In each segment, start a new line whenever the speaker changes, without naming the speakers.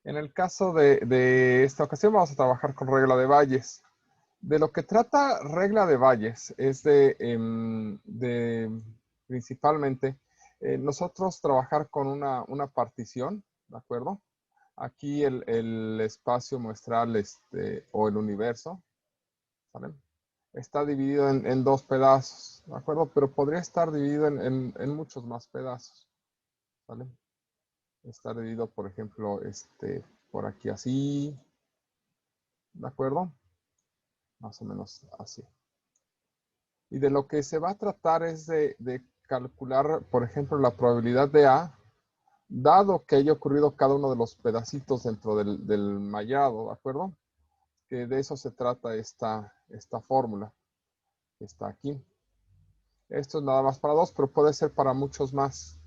En el caso de esta ocasión vamos a trabajar con regla de Bayes. De lo que trata regla de Bayes es de principalmente nosotros trabajar con una partición, ¿de acuerdo? Aquí el espacio muestral o el universo, ¿vale? Está dividido en dos pedazos, ¿de acuerdo? Pero podría estar dividido en muchos más pedazos, ¿vale? Está dividido, por ejemplo, por aquí así, ¿de acuerdo? Más o menos así. Y de lo que se va a tratar es de calcular, por ejemplo, la probabilidad de A, dado que haya ocurrido cada uno de los pedacitos dentro del mallado, ¿de acuerdo? Que de eso se trata esta fórmula que está aquí. Esto es nada más para dos, pero puede ser para muchos más.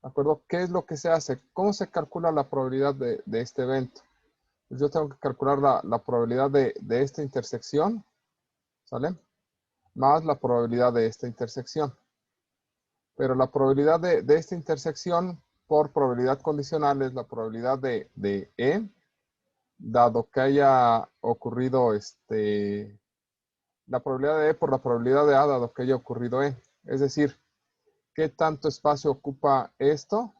¿De acuerdo? ¿Qué es lo que se hace? ¿Cómo se calcula la probabilidad de este evento? Pues yo tengo que calcular la probabilidad de esta intersección, ¿sale? Más la probabilidad de esta intersección. Pero la probabilidad de esta intersección por probabilidad condicional es la probabilidad de E, dado que haya ocurrido la probabilidad de E por la probabilidad de A, dado que haya ocurrido E. Es decir, ¿qué tanto espacio ocupa esto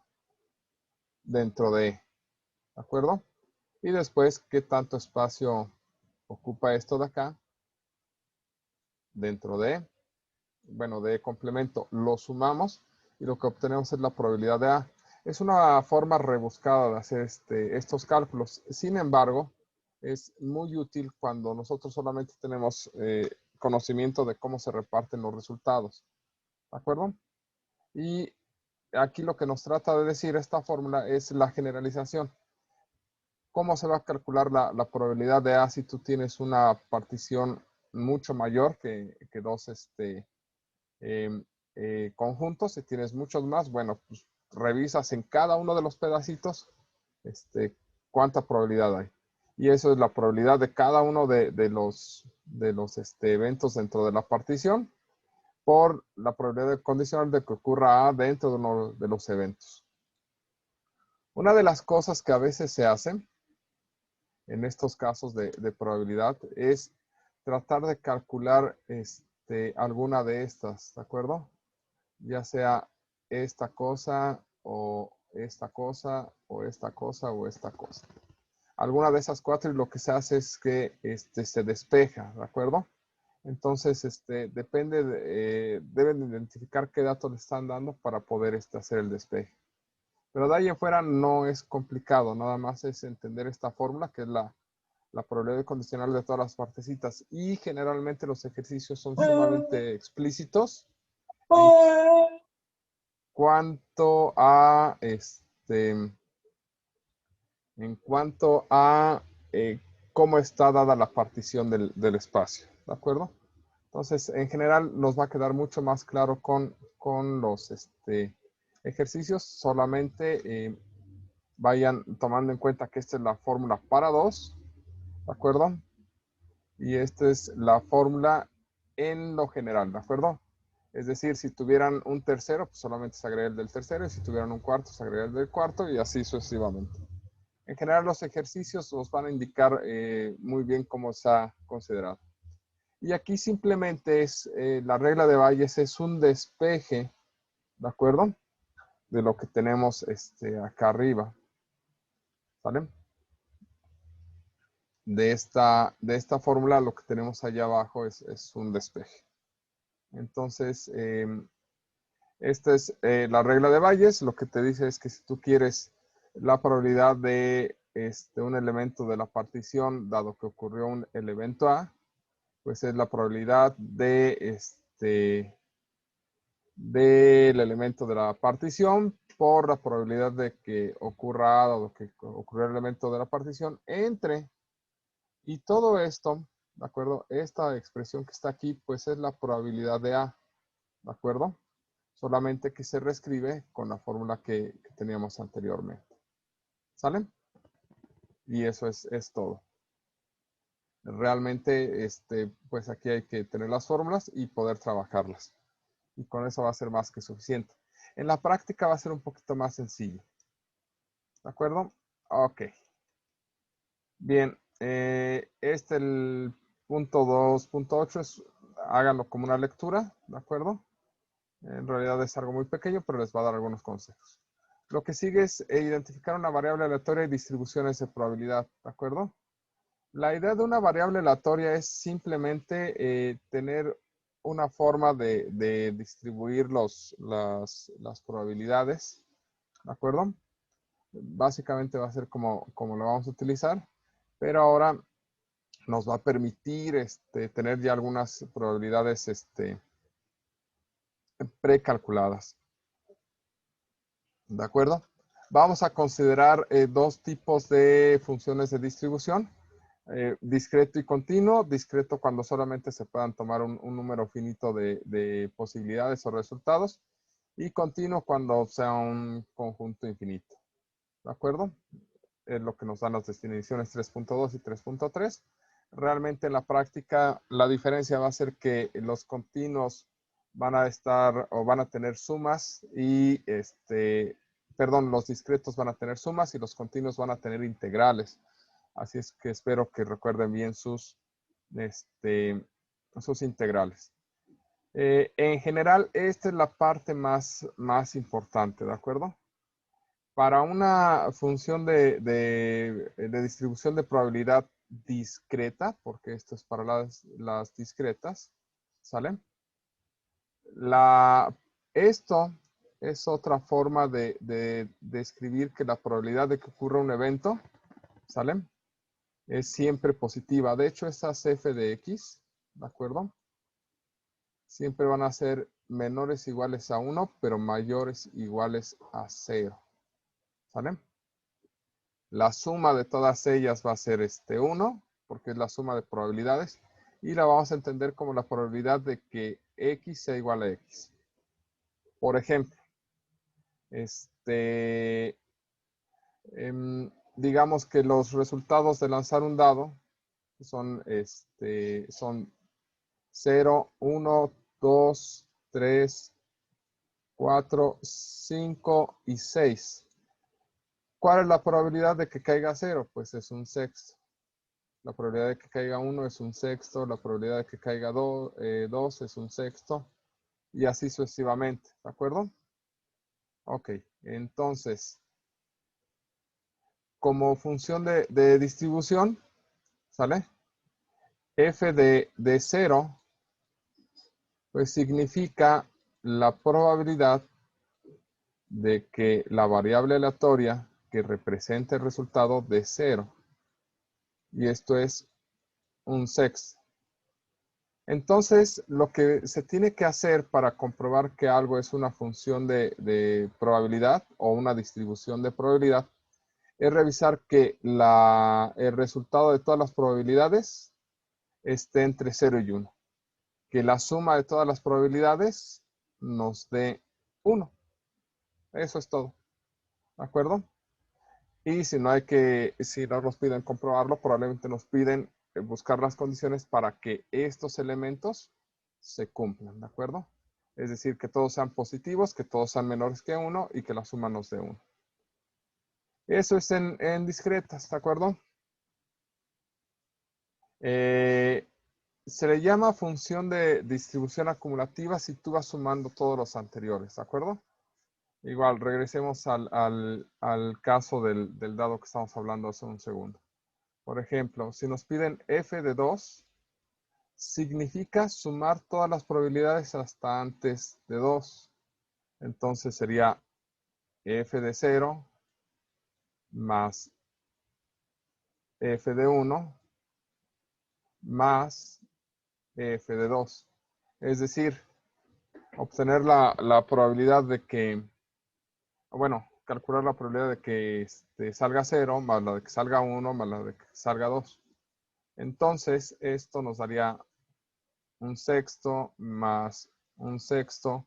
dentro de E? ¿De acuerdo? Y después, ¿qué tanto espacio ocupa esto de acá dentro de E? Bueno, de complemento, lo sumamos y lo que obtenemos es la probabilidad de A. Es una forma rebuscada de hacer estos cálculos. Sin embargo, es muy útil cuando nosotros solamente tenemos conocimiento de cómo se reparten los resultados. ¿De acuerdo? Y aquí lo que nos trata de decir esta fórmula es la generalización. ¿Cómo se va a calcular la probabilidad de A si tú tienes una partición mucho mayor que dos eh, conjuntos? Si tienes muchos más, bueno, pues revisas en cada uno de los pedacitos cuánta probabilidad hay. Y eso es la probabilidad de cada uno de los eventos dentro de la partición por la probabilidad condicional de que ocurra A dentro de uno de los eventos. Una de las cosas que a veces se hacen en estos casos de probabilidad es tratar de calcular alguna de estas, ¿de acuerdo? Ya sea esta cosa o esta cosa o esta cosa o esta cosa. Alguna de esas cuatro y lo que se hace es que se despeja, ¿de acuerdo? Entonces, depende, deben identificar qué datos le están dando para poder hacer el despeje. Pero de ahí en fuera no es complicado, nada más es entender esta fórmula que es la probabilidad condicional de todas las partecitas. Y generalmente los ejercicios son sumamente explícitos en cuanto a en cuanto a cómo está dada la partición del espacio, ¿de acuerdo? Entonces, en general nos va a quedar mucho más claro con los ejercicios. Solamente vayan tomando en cuenta que esta es la fórmula para 2, ¿de acuerdo? Y esta es la fórmula en lo general, ¿de acuerdo? Es decir, si tuvieran un tercero, pues solamente se agrega el del tercero, y si tuvieran un cuarto, se agrega el del cuarto, y así sucesivamente. En general, los ejercicios nos van a indicar muy bien cómo se ha considerado. Y aquí simplemente es la regla de Bayes, es un despeje, ¿de acuerdo? De lo que tenemos acá arriba, ¿vale? De esta fórmula, lo que tenemos allá abajo es un despeje. Entonces, esta es la regla de Bayes. Lo que te dice es que si tú quieres la probabilidad de un elemento de la partición, dado que ocurrió el evento A, pues es la probabilidad del elemento de la partición por la probabilidad de que ocurra A, dado que ocurrió el elemento de la partición, entre, y todo esto, ¿de acuerdo? Esta expresión que está aquí, pues es la probabilidad de A, ¿de acuerdo? Solamente que se reescribe con la fórmula que teníamos anteriormente. ¿Sale? Y eso es todo. Realmente, pues aquí hay que tener las fórmulas y poder trabajarlas. Y con eso va a ser más que suficiente. En la práctica va a ser un poquito más sencillo. ¿De acuerdo? Ok. Bien, el punto 2.8 es, háganlo como una lectura, ¿de acuerdo? En realidad es algo muy pequeño, pero les va a dar algunos consejos. Lo que sigue es identificar una variable aleatoria y distribuciones de probabilidad, ¿de acuerdo? La idea de una variable aleatoria es simplemente tener una forma de distribuir las probabilidades, ¿de acuerdo? Básicamente va a ser como lo vamos a utilizar, pero ahora nos va a permitir tener ya algunas probabilidades precalculadas. ¿De acuerdo? Vamos a considerar dos tipos de funciones de distribución. Discreto y continuo. Discreto cuando solamente se puedan tomar un número finito de posibilidades o resultados. Y continuo cuando sea un conjunto infinito. ¿De acuerdo? Es lo que nos dan las definiciones 3.2 y 3.3. Realmente en la práctica la diferencia va a ser que los continuos van a estar o van a tener sumas y los discretos van a tener sumas y los continuos van a tener integrales. Así es que espero que recuerden bien sus integrales. En general, esta es la parte más importante, ¿de acuerdo? Para una función de distribución de probabilidad discreta, porque esto es para las discretas, ¿sale? Esto es otra forma de describir que la probabilidad de que ocurra un evento, ¿sale? Es siempre positiva. De hecho, estas f de x, ¿de acuerdo? Siempre van a ser menores o iguales a 1, pero mayores o iguales a 0, ¿sale? La suma de todas ellas va a ser 1, porque es la suma de probabilidades, y la vamos a entender como la probabilidad de que x sea igual a x. Por ejemplo, digamos que los resultados de lanzar un dado son 0, 1, 2, 3, 4, 5 y 6. ¿Cuál es la probabilidad de que caiga 0? Pues es un sexto. La probabilidad de que caiga 1 es un sexto, la probabilidad de que caiga 2 es un sexto, y así sucesivamente, ¿de acuerdo? Ok, entonces, como función de distribución, ¿sale? F de 0, pues significa la probabilidad de que la variable aleatoria que representa el resultado de 0, y esto es un sexto. Entonces, lo que se tiene que hacer para comprobar que algo es una función de probabilidad o una distribución de probabilidad es revisar que el resultado de todas las probabilidades esté entre 0 y 1. Que la suma de todas las probabilidades nos dé 1. Eso es todo. ¿De acuerdo? Y si no nos piden comprobarlo, probablemente nos piden buscar las condiciones para que estos elementos se cumplan, ¿de acuerdo? Es decir, que todos sean positivos, que todos sean menores que 1 y que la suma nos dé 1. Eso es en discretas, ¿de acuerdo? Se le llama función de distribución acumulativa si tú vas sumando todos los anteriores, ¿de acuerdo? Igual, regresemos al caso del dado que estamos hablando hace un segundo. Por ejemplo, si nos piden f de 2, significa sumar todas las probabilidades hasta antes de 2. Entonces sería f de 0 más f de 1 más f de 2. Es decir, obtener la probabilidad de que, bueno, calcular la probabilidad de que salga 0 más la de que salga 1 más la de que salga 2. Entonces, esto nos daría un sexto más un sexto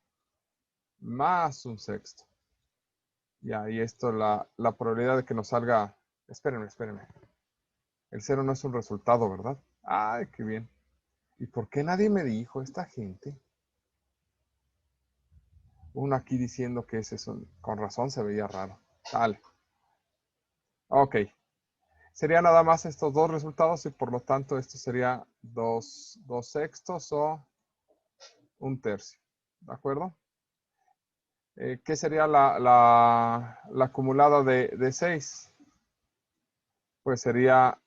más un sexto. Ya, y esto, la probabilidad de que nos salga... Espérenme. El 0 no es un resultado, ¿verdad? Ay, qué bien. ¿Y por qué nadie me dijo esta gente? Uno aquí diciendo que ese es con razón se veía raro. Dale. Ok. Sería nada más estos dos resultados y por lo tanto esto sería 2/6 o 1/3. ¿De acuerdo? ¿Qué sería la acumulada de 6? Pues sería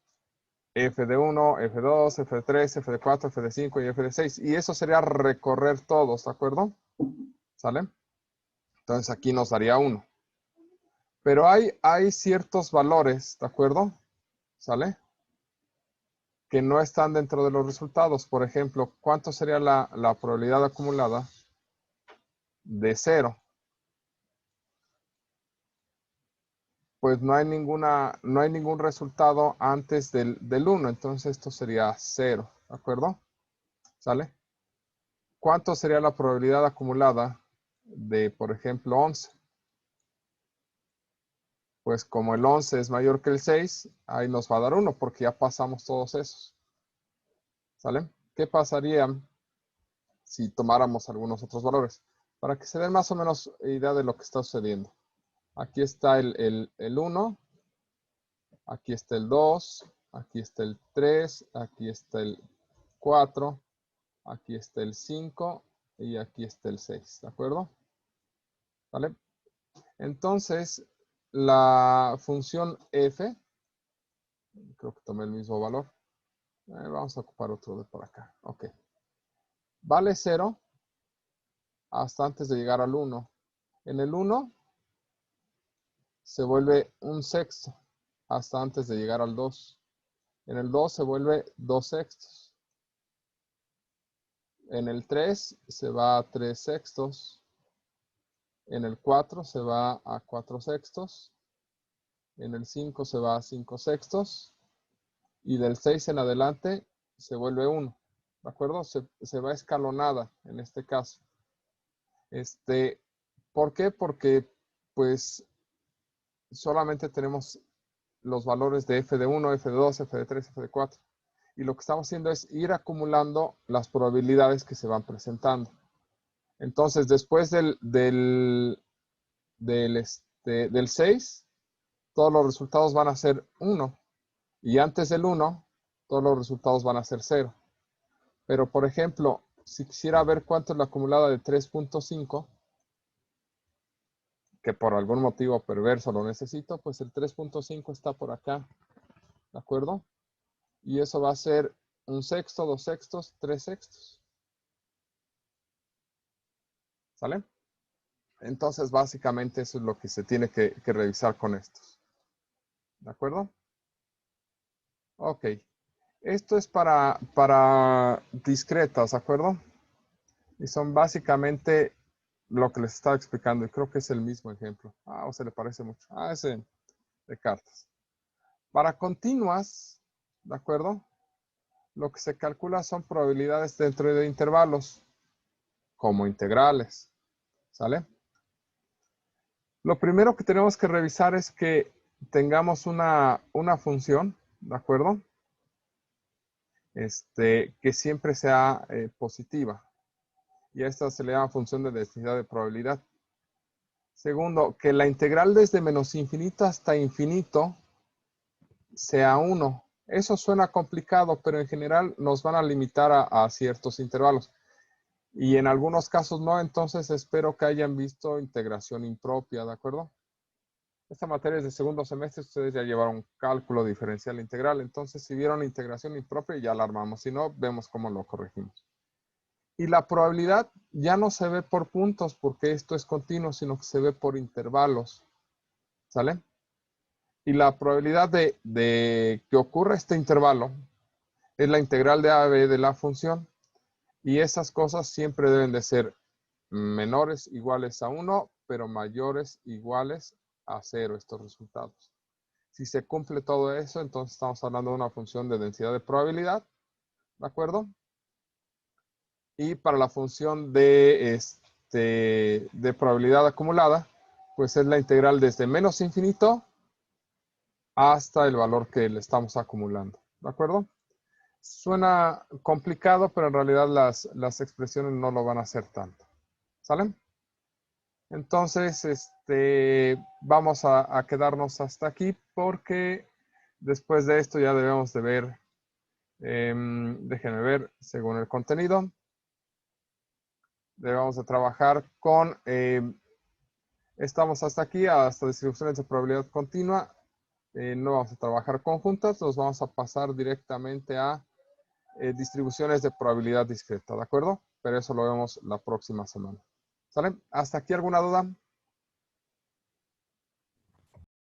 f de 1, f de 2, f de 3, f de 4, f de 5 y f de 6. Y eso sería recorrer todos, ¿de acuerdo? ¿Sale? Entonces aquí nos daría 1. Pero hay ciertos valores, ¿de acuerdo? ¿Sale? Que no están dentro de los resultados. Por ejemplo, ¿cuánto sería la probabilidad acumulada de 0? Pues no hay ningún resultado antes del 1. Entonces esto sería 0, ¿de acuerdo? ¿Sale? ¿Cuánto sería la probabilidad acumulada de, por ejemplo, 11? Pues como el 11 es mayor que el 6, ahí nos va a dar 1 porque ya pasamos todos esos. ¿Sale? ¿Qué pasaría si tomáramos algunos otros valores? Para que se den más o menos idea de lo que está sucediendo. Aquí está el 1, aquí está el 2, aquí está el 3, aquí está el 4, aquí está el 5 y aquí está el 6, ¿de acuerdo? ¿Vale? Entonces, la función f, creo que tomé el mismo valor. Vamos a ocupar otro de por acá. Ok. Vale 0 hasta antes de llegar al 1. En el 1 se vuelve 1/6 hasta antes de llegar al 2. En el 2 se vuelve 2/6. En el 3 se va a 3/6. En el 4 se va a 4/6. En el 5 se va a 5/6. Y del 6 en adelante se vuelve 1. ¿De acuerdo? Se va escalonada en este caso. ¿Por qué? Porque pues solamente tenemos los valores de f de 1, f de 2, f de 3, f de 4. Y lo que estamos haciendo es ir acumulando las probabilidades que se van presentando. Entonces, después del 6, todos los resultados van a ser 1. Y antes del 1, todos los resultados van a ser 0. Pero, por ejemplo, si quisiera ver cuánto es la acumulada de 3.5, que por algún motivo perverso lo necesito, pues el 3.5 está por acá, ¿de acuerdo? Y eso va a ser 1/6, 2/6, 3/6. ¿Sale? Entonces, básicamente eso es lo que se tiene que revisar con estos. ¿De acuerdo? Ok. Esto es para discretas, ¿de acuerdo? Y son básicamente lo que les estaba explicando. Y creo que es el mismo ejemplo. O se le parece mucho. Ese de cartas. Para continuas, ¿de acuerdo? Lo que se calcula son probabilidades dentro de intervalos, como integrales. ¿Sale? Lo primero que tenemos que revisar es que tengamos una función, ¿de acuerdo? Que siempre sea positiva. Y a esta se le llama función de densidad de probabilidad. Segundo, que la integral desde menos infinito hasta infinito sea 1. Eso suena complicado, pero en general nos van a limitar a ciertos intervalos. Y en algunos casos no, entonces espero que hayan visto integración impropia, ¿de acuerdo? Esta materia es de segundo semestre, ustedes ya llevaron cálculo diferencial integral, entonces si vieron integración impropia ya la armamos, si no, vemos cómo lo corregimos. Y la probabilidad ya no se ve por puntos porque esto es continuo, sino que se ve por intervalos, ¿sale? Y la probabilidad de que ocurra este intervalo es la integral de a a b de la función. Y esas cosas siempre deben de ser menores iguales a 1, pero mayores iguales a 0 estos resultados. Si se cumple todo eso, entonces estamos hablando de una función de densidad de probabilidad, ¿de acuerdo? Y para la función de probabilidad acumulada, pues es la integral desde menos infinito hasta el valor que le estamos acumulando, ¿de acuerdo? Suena complicado, pero en realidad las expresiones no lo van a hacer tanto. ¿Sale? Entonces, vamos a quedarnos hasta aquí porque Después de esto ya debemos de ver, déjenme ver, según el contenido, debemos de trabajar con, estamos hasta aquí, hasta distribuciones de probabilidad continua. No vamos a trabajar conjuntas, nos vamos a pasar directamente a distribuciones de probabilidad discreta, ¿de acuerdo? Pero eso lo vemos la próxima semana. ¿Sale? ¿Hasta aquí alguna duda?